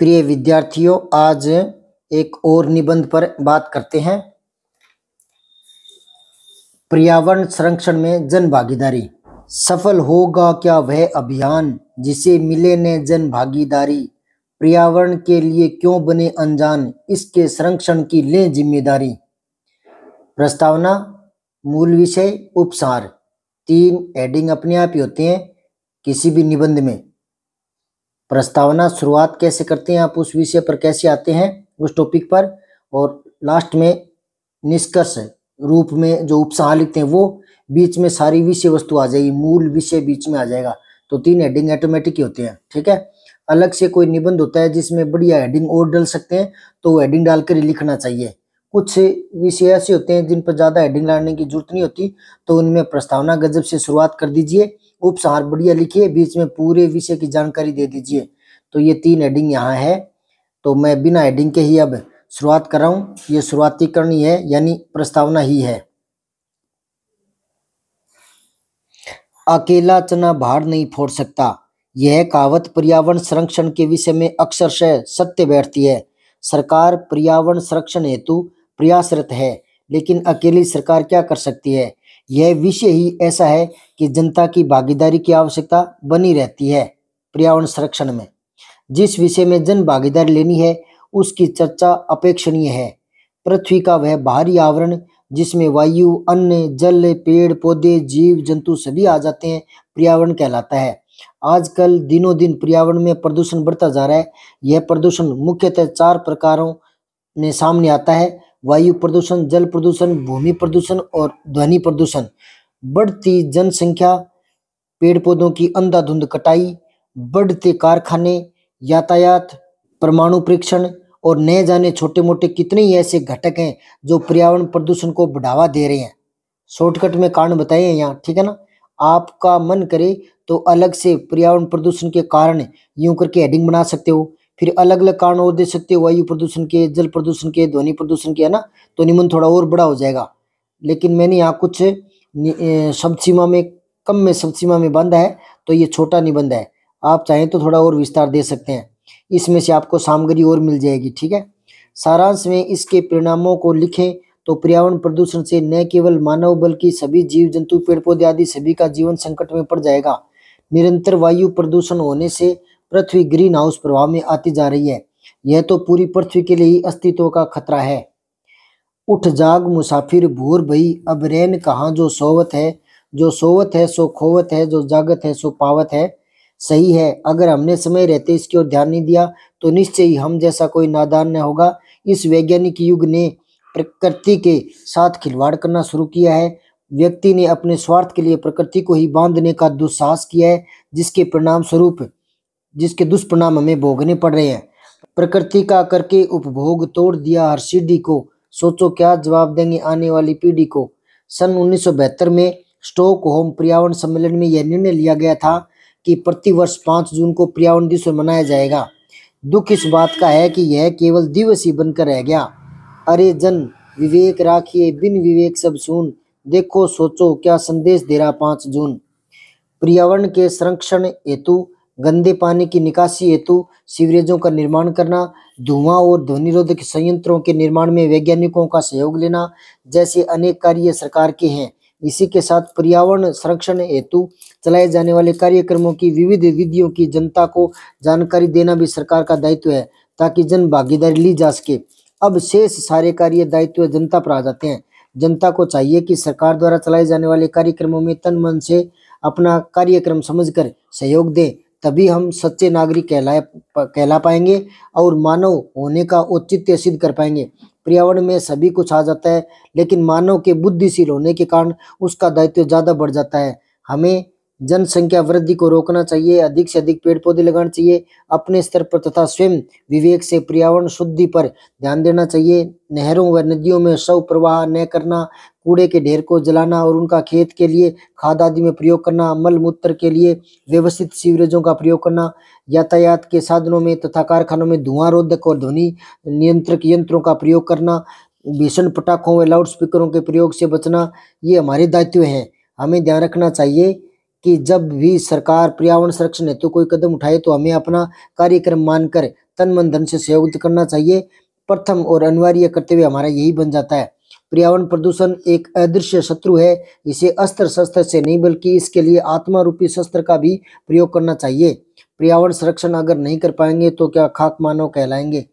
प्रिय विद्यार्थियों, आज एक और निबंध पर बात करते हैं। पर्यावरण संरक्षण में जन भागीदारी। सफल होगा क्या वह अभियान जिसे मिले न जन भागीदारी। पर्यावरण के लिए क्यों बने अनजान, इसके संरक्षण की लें जिम्मेदारी। प्रस्तावना, मूल विषय, उपसार। 3 हेडिंग अपने आप ही होते हैं किसी भी निबंध में। प्रस्तावना, शुरुआत कैसे करते हैं आप, उस विषय पर कैसे आते हैं उस टॉपिक पर, और लास्ट में निष्कर्ष रूप में जो उपसार लिखते हैं वो बीच में सारी विषय वस्तु आ जाएगी, मूल विषय बीच में आ जाएगा। तो 3 हेडिंग ऑटोमेटिक ही होते हैं, ठीक है। अलग से कोई निबंध होता है जिसमें बढ़िया हेडिंग और डाल सकते हैं, तो वो हेडिंग डालकर ही लिखना चाहिए। कुछ विषय ऐसे होते हैं जिन पर ज़्यादा हेडिंग डालने की जरूरत नहीं होती, तो उनमें प्रस्तावना गजब से शुरुआत कर दीजिए, उपसार बढ़िया लिखिए, बीच में पूरे विषय की जानकारी दे दीजिए। तो ये 3 हेडिंग यहाँ है, तो मैं बिना हेडिंग के ही अब शुरुआत कर रहा हूँ। ये शुरुआती करनी है, यानी प्रस्तावना ही है। अकेला चना भार नहीं फोड़ सकता, यह कहावत पर्यावरण संरक्षण के विषय में अक्षरशः सत्य बैठती है। सरकार पर्यावरण संरक्षण हेतु प्रयासरत है, लेकिन अकेली सरकार क्या कर सकती है। यह विषय ही ऐसा है कि जनता की भागीदारी की आवश्यकता बनी रहती है। पर्यावरण संरक्षण में जिस विषय में जन भागीदारी लेनी है उसकी चर्चा अपेक्षणीय है। पृथ्वी का वह बाहरी आवरण जिसमें वायु, अन्न, जल, पेड़ पौधे, जीव जंतु सभी आ जाते हैं, पर्यावरण कहलाता है। आजकल दिनों दिन पर्यावरण में प्रदूषण बढ़ता जा रहा है। यह प्रदूषण मुख्यतः 4 प्रकारों में सामने आता है: वायु प्रदूषण, जल प्रदूषण, भूमि प्रदूषण और ध्वनि प्रदूषण। बढ़ती जनसंख्या, पेड़ पौधों की अंधाधुंध कटाई, बढ़ते कारखाने, यातायात, परमाणु परीक्षण और न जाने छोटे मोटे कितने ही ऐसे घटक हैं जो पर्यावरण प्रदूषण को बढ़ावा दे रहे हैं। शॉर्टकट में कारण बताए हैं यहाँ, ठीक है ना। आपका मन करे तो अलग से पर्यावरण प्रदूषण के कारण यूं करके हेडिंग बना सकते हो, फिर अलग अलग कारण और दे सकते हो, वायु प्रदूषण के, जल प्रदूषण के, ध्वनि प्रदूषण के, है ना। तो निबंध थोड़ा और बड़ा हो जाएगा, लेकिन मैंने यहाँ कुछ शब्द सीमा में कम में शब्द सीमा में बांधा है, तो ये छोटा निबंध है। आप चाहें तो थोड़ा और विस्तार दे सकते हैं, इसमें से आपको सामग्री और मिल जाएगी, ठीक है। सारांश में इसके परिणामों को लिखें तो पर्यावरण प्रदूषण से न केवल मानव बल्कि सभी जीव जंतु, पेड़ पौधे आदि सभी का जीवन संकट में पड़ जाएगा। निरंतर वायु प्रदूषण होने से पृथ्वी ग्रीन हाउस प्रभाव में आती जा रही है। यह तो पूरी पृथ्वी के लिए ही अस्तित्व का खतरा है। उठ जाग मुसाफिर भूर भई, अब रैन कहाँ जो सोवत है। जो सोवत है सो खोवत है, जो जागत है सो पावत है। सही है, अगर हमने समय रहते इसकी ओर ध्यान नहीं दिया तो निश्चय ही हम जैसा कोई नादान न होगा। इस वैज्ञानिक युग ने प्रकृति के साथ खिलवाड़ करना शुरू किया है। व्यक्ति ने अपने स्वार्थ के लिए प्रकृति को ही बांधने का दुस्साहस किया है, जिसके दुष्परिणाम हमें भोगने पड़ रहे हैं। प्रकृति का करके उपभोग तोड़ दिया हर सीढ़ी को, सोचो क्या जवाब देंगे आने वाली पीढ़ी को। सन 1972 में स्टॉकहोम पर्यावरण सम्मेलन में यह निर्णय लिया गया था कि प्रतिवर्ष 5 जून को पर्यावरण दिवस मनाया जाएगा। दुख इस बात का है कि यह केवल दिवस ही बनकर रह गया। अरे जन विवेक राखिए, बिन विवेक सब सून, देखो सोचो क्या संदेश दे रहा 5 जून। पर्यावरण के संरक्षण हेतु गंदे पानी की निकासी हेतु सीवरेजों का निर्माण करना, धुआं और ध्वनिरोधक संयंत्रों के निर्माण में वैज्ञानिकों का सहयोग लेना जैसे अनेक कार्य सरकार के हैं। इसी के साथ पर्यावरण संरक्षण हेतु चलाए जाने वाले कार्यक्रमों की विविध विधियों की जनता को जानकारी देना भी सरकार का दायित्व है, ताकि जन भागीदारी ली जा सके। अब शेष सारे कार्य दायित्व जनता पर आ जाते हैं। जनता को चाहिए कि सरकार द्वारा चलाए जाने वाले कार्यक्रमों में तन मन से अपना कार्यक्रम समझकर सहयोग दें, तभी हम सच्चे नागरिक कहला पाएंगे और मानव होने का औचित्य सिद्ध कर पाएंगे। पर्यावरण में सभी कुछ आ जाता है, लेकिन मानव के बुद्धिशील होने के कारण उसका दायित्व ज़्यादा बढ़ जाता है। हमें जनसंख्या वृद्धि को रोकना चाहिए, अधिक से अधिक पेड़ पौधे लगाने चाहिए अपने स्तर पर, तथा स्वयं विवेक से पर्यावरण शुद्धि पर ध्यान देना चाहिए। नहरों व नदियों में शव प्रवाह न करना, कूड़े के ढेर को जलाना और उनका खेत के लिए खाद आदि में प्रयोग करना, मल मूत्र के लिए व्यवस्थित सीवरेजों का प्रयोग करना, यातायात के साधनों में तथा कारखानों में धुआं रोधक और ध्वनि नियंत्रक यंत्रों का प्रयोग करना, भीषण पटाखों व लाउड स्पीकरों के प्रयोग से बचना, ये हमारे दायित्व हैं। हमें ध्यान रखना चाहिए कि जब भी सरकार पर्यावरण संरक्षण हेतु कोई कदम उठाए तो हमें अपना कार्यक्रम मानकर तन मन धन से सहयोग करना चाहिए। प्रथम और अनिवार्य कर्तव्य हमारा यही बन जाता है। पर्यावरण प्रदूषण एक अदृश्य शत्रु है। इसे अस्त्र शस्त्र से नहीं बल्कि इसके लिए आत्मा रूपी शस्त्र का भी प्रयोग करना चाहिए। पर्यावरण संरक्षण अगर नहीं कर पाएंगे तो क्या खाक मानव कहलाएंगे।